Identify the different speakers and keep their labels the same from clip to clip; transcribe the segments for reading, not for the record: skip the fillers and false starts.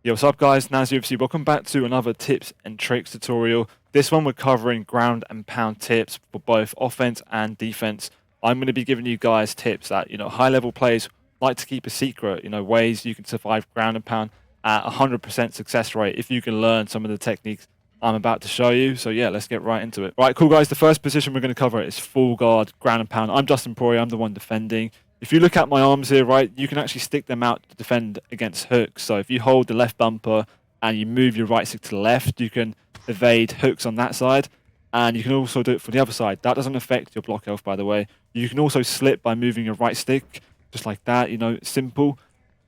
Speaker 1: Yo, what's up guys, NazUFC, welcome back to another tips and tricks tutorial. This one we're covering ground and pound tips for both offense and defense. I'm going to be giving you guys tips that, high level players like to keep a secret, ways you can survive ground and pound at 100% success rate if you can learn some of the techniques I'm about to show you. So yeah, let's get right into it. Right, cool guys, the first position we're going to cover is full guard, ground and pound. I'm Justin Poirier, I'm the one defending. If you look at my arms here, right, you can actually stick them out to defend against hooks. So if you hold the left bumper and you move your right stick to the left, you can evade hooks on that side. And you can also do it for the other side. That doesn't affect your block health, by the way. You can also slip by moving your right stick, just like that, simple.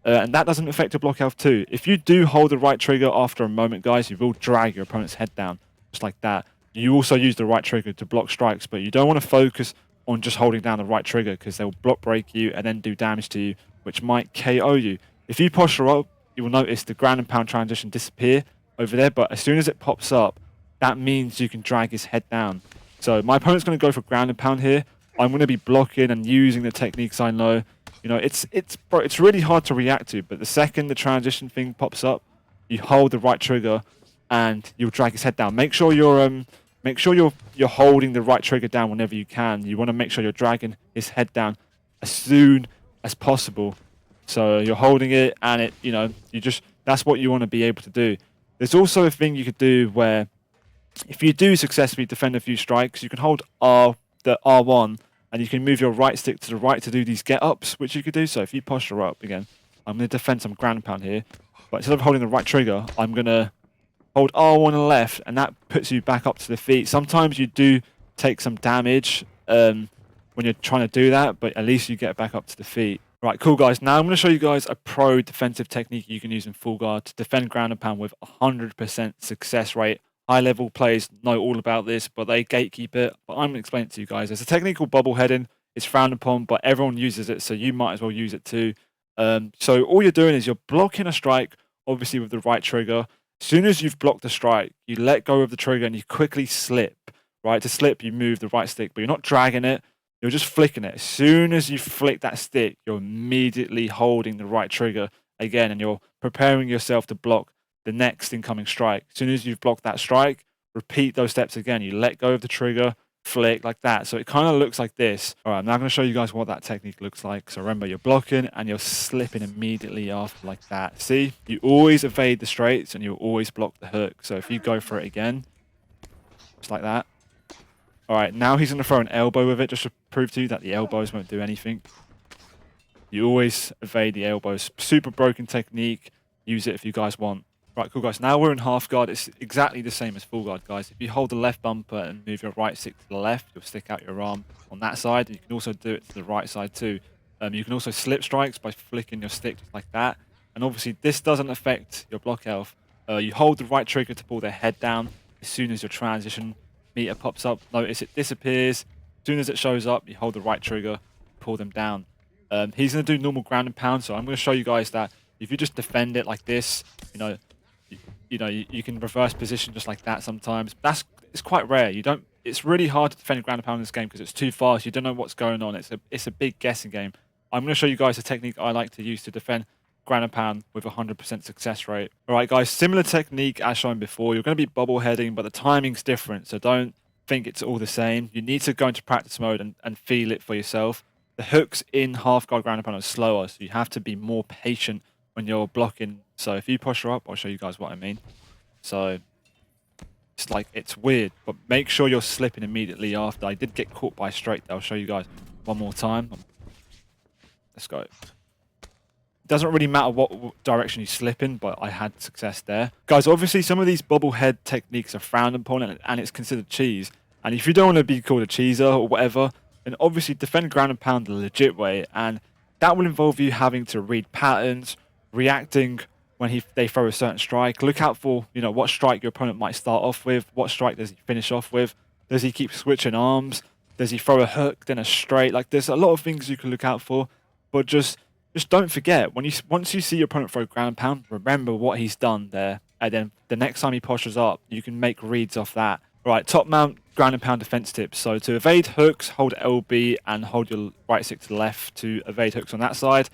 Speaker 1: And that doesn't affect your block health too. If you do hold the right trigger after a moment, guys, you will drag your opponent's head down, just like that. You also use the right trigger to block strikes, but you don't want to focus on just holding down the right trigger because they'll block break you and then do damage to you, which might KO you. If you posture up, you will notice the ground and pound transition disappear over there, but as soon as it pops up, that means you can drag his head down. So my opponent's going to go for ground and pound here. I'm going to be blocking and using the techniques I know. It's really hard to react to, but the second the transition thing pops up, you hold the right trigger and you'll drag his head down. Make sure you're holding the right trigger down whenever you can. You want to make sure you're dragging his head down as soon as possible. So you're holding it and that's what you want to be able to do. There's also a thing you could do where if you do successfully defend a few strikes, you can hold the R1 and you can move your right stick to the right to do these get-ups, which you could do. So if you posture up, again, I'm going to defend some ground and pound here. But instead of holding the right trigger, I'm going to hold R1 on the left, and that puts you back up to the feet. Sometimes you do take some damage when you're trying to do that, but at least you get back up to the feet. Right, cool guys. Now I'm going to show you guys a pro defensive technique you can use in full guard to defend ground and pound with 100% success rate. High level players know all about this, but they gatekeep it. But I'm going to explain it to you guys. There's a technique called bubble heading. It's frowned upon, but everyone uses it, so you might as well use it too. So all you're doing is you're blocking a strike, obviously with the right trigger. As soon as you've blocked the strike, you let go of the trigger and you quickly slip. Right, to slip, you move the right stick, but you're not dragging it. You're just flicking it. As soon as you flick that stick, you're immediately holding the right trigger again, and you're preparing yourself to block the next incoming strike. As soon as you've blocked that strike, repeat those steps again. You let go of the trigger, flick like that. So it kind of looks like this. All right, I'm now going to show you guys what that technique looks like. So remember, you're blocking and you're slipping immediately after like that. See, you always evade the straights and you always block the hook. So if you go for it again, just like that. All right, now he's going to throw an elbow with it just to prove to you that the elbows won't do anything. You always evade the elbows. Super broken technique. Use it if you guys want. Right, cool guys. Now we're in half guard. It's exactly the same as full guard, guys. If you hold the left bumper and move your right stick to the left, you'll stick out your arm on that side. You can also do it to the right side too. You can also slip strikes by flicking your stick just like that. And obviously this doesn't affect your block health. You hold the right trigger to pull their head down. As soon as your transition meter pops up, notice it disappears. As soon as it shows up, you hold the right trigger, pull them down. He's going to do normal ground and pound, so I'm going to show you guys that if you just defend it like this, you can reverse position just like that sometimes. It's quite rare. It's really hard to defend ground and pound in this game because it's too fast. You don't know what's going on. It's a big guessing game. I'm going to show you guys a technique I like to use to defend ground and pound with 100% success rate. All right, guys, similar technique as shown before. You're going to be bubble heading, but the timing's different, so don't think it's all the same. You need to go into practice mode and feel it for yourself. The hooks in half guard ground and pound are slower, so you have to be more patient when you're blocking. So if you posture up, I'll show you guys what I mean. So it's weird, but make sure you're slipping immediately after. I did get caught by a straight. I'll show you guys one more time. Let's go. It doesn't really matter what direction you slip in, but I had success there. Guys, obviously some of these bubble head techniques are frowned upon and it's considered cheese. And if you don't want to be called a cheeser or whatever, then obviously defend ground and pound the legit way. And that will involve you having to read patterns, reacting when they throw a certain strike. Look out for what strike your opponent might start off with. What strike does he finish off with? Does he keep switching arms? Does he throw a hook then a straight? Like there's a lot of things you can look out for, but just don't forget once you see your opponent throw ground and pound, remember what he's done there, and then the next time he postures up, you can make reads off that. Right, top mount ground and pound defense tips. So to evade hooks, hold LB and hold your right stick to the left to evade hooks on that side.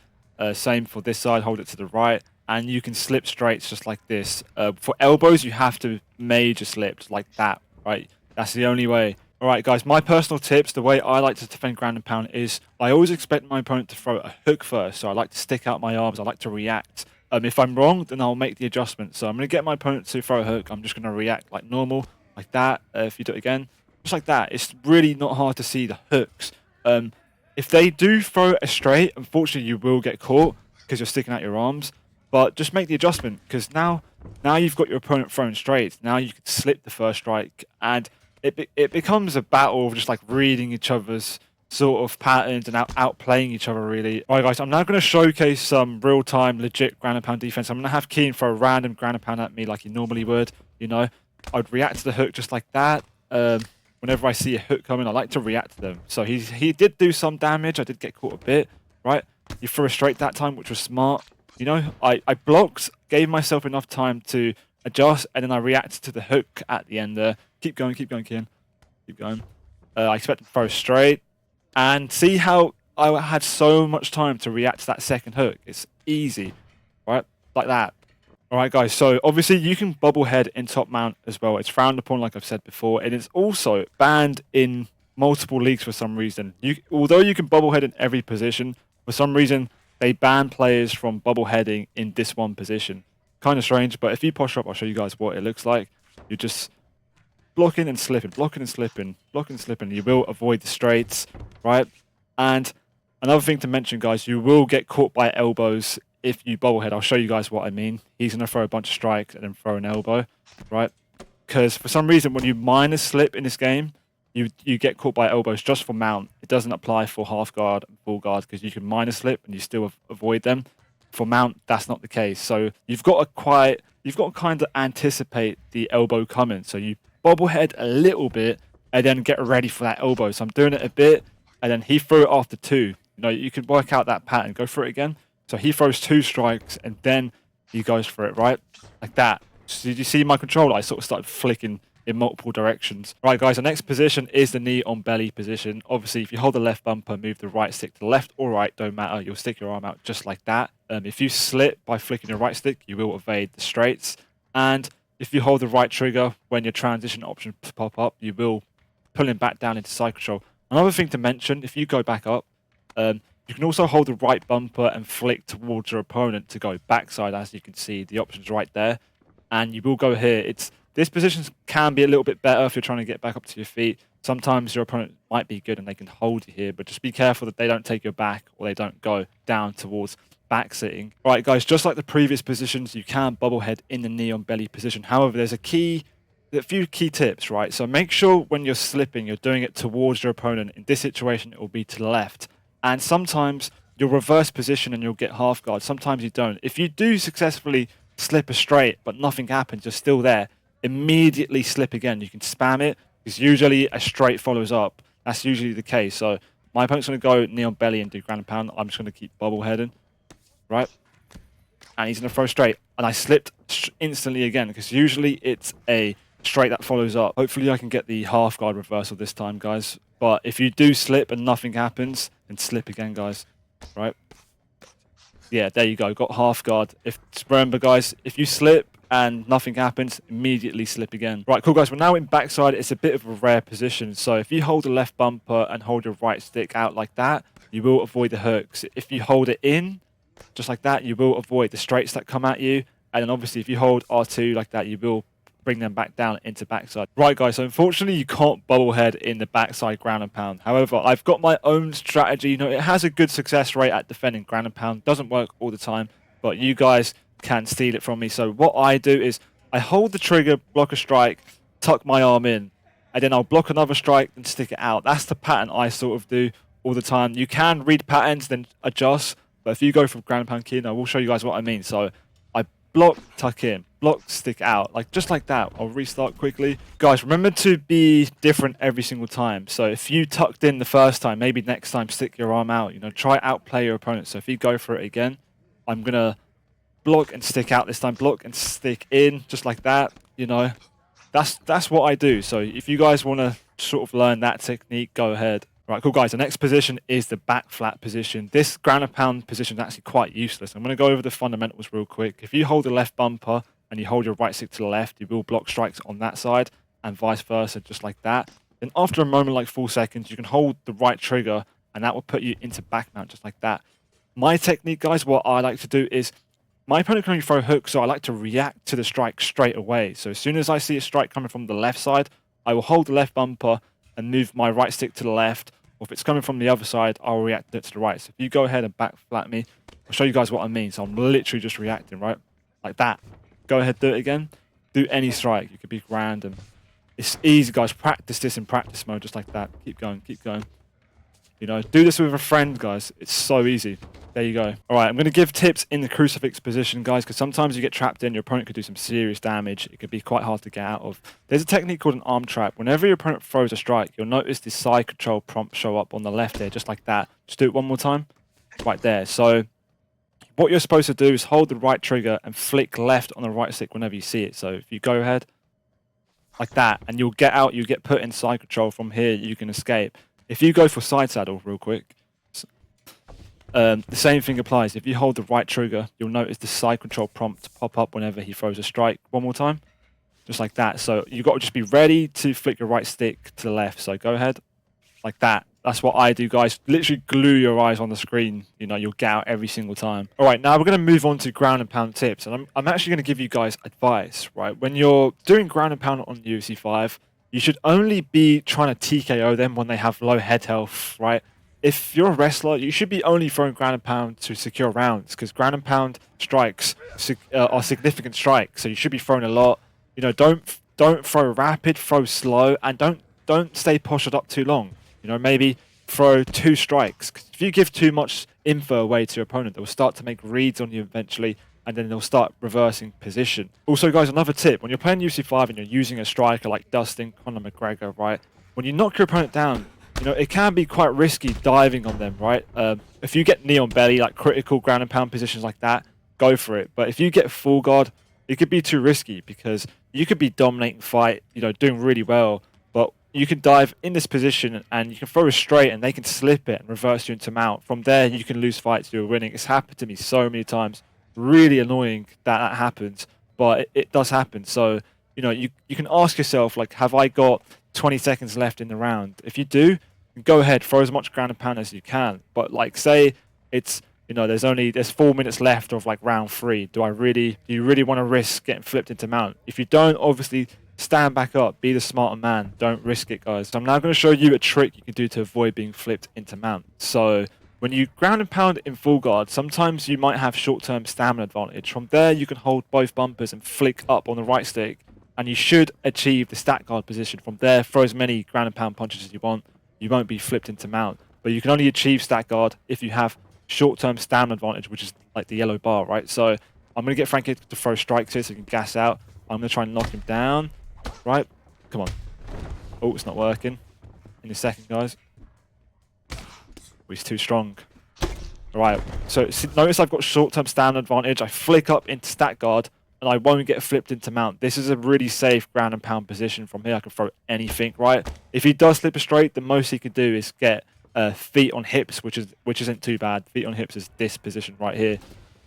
Speaker 1: Same for this side, hold it to the right. and you can slip straights just like this. For elbows, you have to major slip like that, right? That's the only way. All right, guys, my personal tips, the way I like to defend ground and pound is I always expect my opponent to throw a hook first. So I like to stick out my arms. I like to react. If I'm wrong, then I'll make the adjustment. So I'm going to get my opponent to throw a hook. I'm just going to react like normal, like that. If you do it again, just like that. It's really not hard to see the hooks. If they do throw a straight, unfortunately, you will get caught because you're sticking out your arms. But just make the adjustment, because now you've got your opponent throwing straight. Now you can slip the first strike, and it becomes a battle of just like reading each other's sort of patterns and outplaying each other, really. All right, guys, I'm now going to showcase some real-time, legit ground and pound defense. I'm going to have Keen throw a random ground and pound at me like he normally would. You know, I'd react to the hook just like that. Whenever I see a hook coming, I like to react to them. So he did do some damage. I did get caught a bit, right? He threw a straight that time, which was smart. You know, I blocked, gave myself enough time to adjust, and then I reacted to the hook at the end there. Keep going, Kian. Keep going. I expect to throw straight. And see how I had so much time to react to that second hook. It's easy, right? Like that. All right, guys. So obviously you can bubble head in top mount as well. It's frowned upon, like I've said before. And it's also banned in multiple leagues for some reason. Although you can bubble head in every position, for some reason they ban players from bubble heading in this one position. Kind of strange, but if you posture up, I'll show you guys what it looks like. You're just blocking and slipping, blocking and slipping, blocking and slipping. You will avoid the straights, right? And another thing to mention, guys, you will get caught by elbows if you bubble head. I'll show you guys what I mean. He's going to throw a bunch of strikes and then throw an elbow, right? Because for some reason, when you minus slip in this game, you get caught by elbows just for mount. It doesn't apply for half guard and full guard, because you can minus slip and you still avoid them. For mount, that's not the case. So you've got to kind of anticipate the elbow coming. So you bobble head a little bit and then get ready for that elbow. So I'm doing it a bit, and then he threw it after two. You know, you can work out that pattern. Go for it again. So he throws two strikes and then he goes for it, right? Like that. So did you see my controller? I sort of started flicking in multiple directions. Right, guys, the next position is the knee on belly position. Obviously, if you hold the left bumper, move the right stick to the left or right, don't matter. You'll stick your arm out just like that. If you slip by flicking your right stick, you will evade the straights. And if you hold the right trigger when your transition options pop up, you will pull him back down into side control. Another thing to mention, if you go back up, you can also hold the right bumper and flick towards your opponent to go backside. As you can see, the option's right there. And you will go here. This position can be a little bit better if you're trying to get back up to your feet. Sometimes your opponent might be good and they can hold you here, but just be careful that they don't take your back or they don't go down towards back sitting. Right, guys, just like the previous positions, you can bubble head in the knee on belly position. However, there's a few key tips, right? So make sure when you're slipping, you're doing it towards your opponent. In this situation, it will be to the left. And sometimes you'll reverse position and you'll get half guard. Sometimes you don't. If you do successfully slip a straight, but nothing happens, you're still there, immediately slip again. You can spam it, because usually a straight follows up. That's usually the case. So my opponent's going to go knee on belly and do ground and pound. I'm just going to keep bubble heading, right? And he's going to throw straight. And I slipped instantly again, because usually it's a straight that follows up. Hopefully I can get the half guard reversal this time, guys. But if you do slip and nothing happens, then slip again, guys, right? Yeah, there you go. Got half guard. Remember, guys, if you slip and nothing happens, immediately slip again. Right, cool, guys. We're now in backside. It's a bit of a rare position. So if you hold the left bumper and hold your right stick out like that, you will avoid the hooks. If you hold it in, just like that, you will avoid the straights that come at you. And then obviously if you hold R2 like that, you will bring them back down into backside. Right, guys, so unfortunately you can't bubble head in the backside ground and pound. However, I've got my own strategy. You know, it has a good success rate at defending ground and pound. Doesn't work all the time, but you guys can steal it from me. So what I do is I hold the trigger, block a strike, tuck my arm in, and then I'll block another strike and stick it out. That's the pattern I sort of do all the time. You can read patterns, then adjust, but if you go from ground and pound key, I will show you guys what I mean. So I block, tuck in, block, stick out, like just like that. I'll restart quickly. Guys, remember to be different every single time. So if you tucked in the first time, maybe next time stick your arm out. You know, try outplay your opponent. So if you go for it again, I'm gonna block and stick out this time, block and stick in, just like that. You know, that's what I do. So if you guys want to sort of learn that technique, go ahead. Right, cool guys. The next position is the back flat position. This ground and pound position is actually quite useless. I'm going to go over the fundamentals real quick. If you hold the left bumper and you hold your right stick to the left, you will block strikes on that side and vice versa, just like that. Then after a moment, like 4 seconds, you can hold the right trigger and that will put you into back mount, just like that. My technique, guys, what I like to do is, my opponent can only throw hooks, so I like to react to the strike straight away. So as soon as I see a strike coming from the left side, I will hold the left bumper and move my right stick to the left. Or if it's coming from the other side, I'll react it to the right. So if you go ahead and back flat me, I'll show you guys what I mean. So I'm literally just reacting, right? Like that. Go ahead, do it again. Do any strike. You could be random. It's easy, guys. Practice this in practice mode, just like that. Keep going, keep going. You know, do this with a friend, guys. It's so easy. There you go. All right, I'm going to give tips in the crucifix position, guys, because sometimes you get trapped in, your opponent could do some serious damage. It could be quite hard to get out of. There's a technique called an arm trap. Whenever your opponent throws a strike, you'll notice the side control prompt show up on the left here, just like that. Just do it one more time. Right there. So what you're supposed to do is hold the right trigger and flick left on the right stick whenever you see it. So if you go ahead like that, and you'll get out, you get put in side control. From here, you can escape. If you go for side saddle real quick, the same thing applies. If you hold the right trigger, you'll notice the side control prompt pop up whenever he throws a strike. One more time, just like that. So you've got to just be ready to flick your right stick to the left. So go ahead, like that. That's what I do, guys. Literally glue your eyes on the screen. You know, you'll get out every single time. All right, now we're going to move on to ground and pound tips. And I'm actually going to give you guys advice, right? When you're doing ground and pound on UFC 5, you should only be trying to TKO them when they have low head health, right? If you're a wrestler, you should be only throwing ground and pound to secure rounds, because ground and pound strikes are significant strikes. So you should be throwing a lot. You know, don't throw rapid, throw slow, and don't stay postured up too long. You know, maybe throw 2 strikes. 'Cause if you give too much info away to your opponent, they'll start to make reads on you eventually, and then they'll start reversing position. Also, guys, another tip. When you're playing UFC 5 and you're using a striker like Dustin, Conor McGregor, right? When you knock your opponent down, you know, it can be quite risky diving on them, right? If you get knee on belly, like critical ground and pound positions like that, go for it. But if you get full guard, it could be too risky, because you could be dominating fight, you know, doing really well, but you can dive in this position and you can throw a straight and they can slip it and reverse you into mount. From there, you can lose fights you're winning. It's happened to me so many times. Really annoying that happens, but it does happen. So, you know, you can ask yourself, like, have I got 20 seconds left in the round? If you do, go ahead, throw as much ground and pound as you can. But like, say it's, you know, there's 4 minutes left of like round 3. Do you really want to risk getting flipped into mount? If you don't, obviously stand back up, be the smarter man. Don't risk it, guys. So I'm now going to show you a trick you can do to avoid being flipped into mount. So when you ground and pound in full guard, sometimes you might have short-term stamina advantage. From there, you can hold both bumpers and flick up on the right stick, and you should achieve the stack guard position. From there, throw as many ground and pound punches as you want. You won't be flipped into mount. But you can only achieve stack guard if you have short-term stamina advantage, which is like the yellow bar, right? So I'm going to get Frankie to throw strikes here so he can gas out. I'm going to try and knock him down, right? Come on. Oh, it's not working. In a second, guys. He's too strong. Right, so notice I've got short-term stamina advantage. I flick up into stack guard, and I won't get flipped into mount. This is a really safe ground and pound position. From here, I can throw anything, right? If he does slip a straight, the most he can do is get feet on hips, which isn't too bad. Feet on hips is this position right here.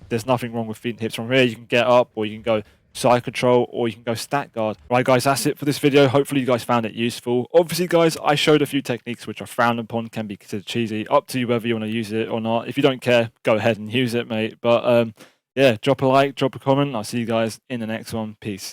Speaker 1: There's nothing wrong with feet and hips. From here, you can get up, or you can go side control, or you can go stack guard. Right, guys, that's it for this video. Hopefully you guys found it useful. Obviously, guys, I showed a few techniques which are frowned upon, can be considered cheesy. Up to you whether you want to use it or not. If you don't care, go ahead and use it, mate. But yeah, drop a like, drop a comment. I'll see you guys in the next one. Peace.